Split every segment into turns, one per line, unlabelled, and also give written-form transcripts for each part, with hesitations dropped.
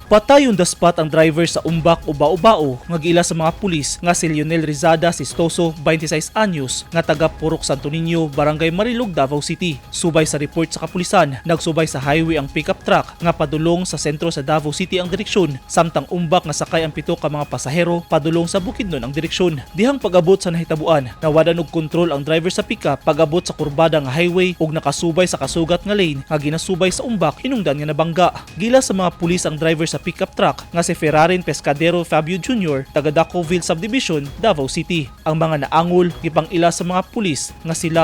Patay on the spot ang driver sa Ombak o Bao-bao nga giila sa mga pulis nga si Lionel Rizada Sistoso, 26 anyos, nga taga Purok, Santo Niño, Barangay Marilog, Davao City. Subay sa report sa kapulisan, nagsubay sa highway ang pickup truck nga padulong sa sentro sa Davao City ang direksyon, samtang Ombak nga sakay ang 7 ka mga pasahero padulong sa Bukidnon ang direksyon. Dihang pag-abot sa nahitabuan, nawadan og kontrol ang driver sa pickup pag-abot sa kurbada nga highway ug nakasubay sa kasugat nga lane nga ginasubay sa Ombak hinungdan nga nabangga. Gila sa mga pulis ang driver sa pickup truck nga si Ferrarin Pescadero Fabio Jr. taga Dacoville Subdivision, Davao City. Ang mga naangul gipang-ila sa mga pulis nga sila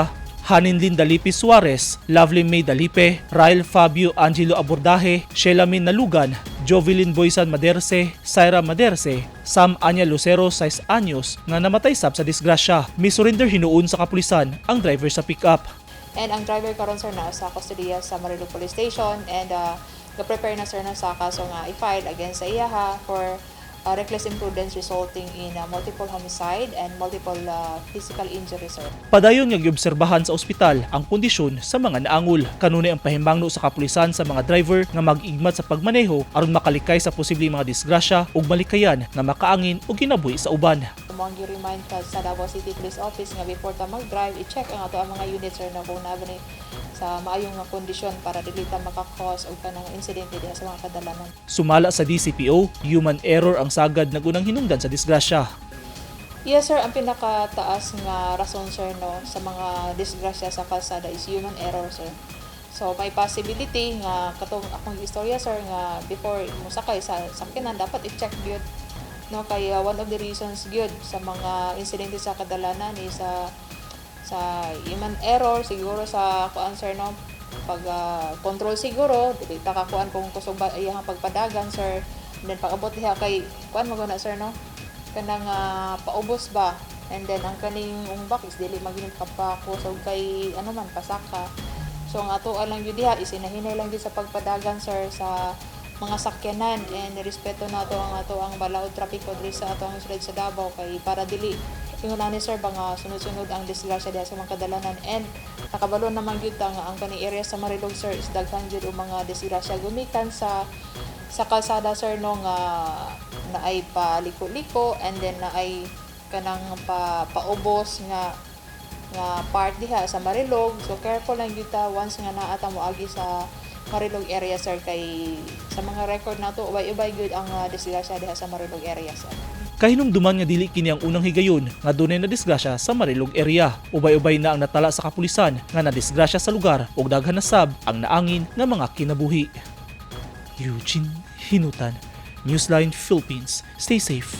Haninlin Dalipi Suarez, Lovely May Dalipe, Rael Fabio Angelo Abordaje, Shelamin Nalugan, Jovelyn Boysan Maderse, Syra Maderse, Sam Anya Lucero 6 anyos nga namatay sab sa disgrasya. Misurrender hinuon sa kapulisan ang driver sa pickup.
And ang driver karon sir na sa kustodiya sa Marilog Police Station and ga-prepare na sir na sa kaso nga i-file against sa iyaha for reckless imprudence resulting in multiple homicide and multiple physical injury sir.
Padayon nga giobserbahan sa ospital ang kondisyon sa mga naangul. Kanunay ang pahimangno sa kapulisan sa mga driver nga mag-igmat sa pagmaneho aron makalikay sa posibleng mga disgrasya ug malikayan nga makaangin o ginabuhi sa uban.
Mong gi-remind ka sa Davao City Police Office nga before ta mag-drive, i-check ang ato ang mga units sir na kung naabot sa maayong nga kondisyon para dili ta makakause og kanang insidente diha sa mga kadalanan.
Sumala sa DCPO, human error ang sagad nagunang hinungdan sa disgrasya.
Yes sir, ang pinakataas nga rason sir no sa mga disgrasya sa kalsada is human error sir. So may possibility nga katong akong istorya sir nga before mo sakay sa sakyanan dapat i-check gyud no kay one of the reasons gyud sa mga insidente sa kadalanan is sa human error siguro sa kuan sir no pag control siguro dili ta kakuan kung kusog ba iyang pagpadagan sir and then pag-abot diha kay kuan mo na sir no kanang paubos ba and then ang kaning umbak is dili maging kapakusog kay ano man pasaka. So ang ato lang gyud diha is inahinay lang gyud sa pagpadagan sir sa mga sakyanan and respeto nato ang balaod trapiko diri sa ato ang siyudad sa Davao kay para dili ingon ni sir nga sunod-sunod ang disgrasya diha sa mga kadalanan and nakabalo naman gyud ta nga ang kani area sa Marilog sir is daghan gyud og mga disgrasya gumikan sa kalsada sir no nga naay paliko-liko and then naay kanang paubos nga part diha sa Marilog. So careful lang gyud ta once nga naa ta moagi sa Marilog area sir kay sa mga record nato ubay-ubay gyud ang disgrasya diha sa Marilog area sir.
Kahinumduman nga dili kini ang unang higayon nga dunay na disgrasya sa Marilog area. Ubay-ubay na ang natala sa kapulisan nga nadisgrasya sa lugar ug daghan na sab ang naangin nga mga kinabuhi. Eugene Hinutan, Newsline Philippines. Stay safe.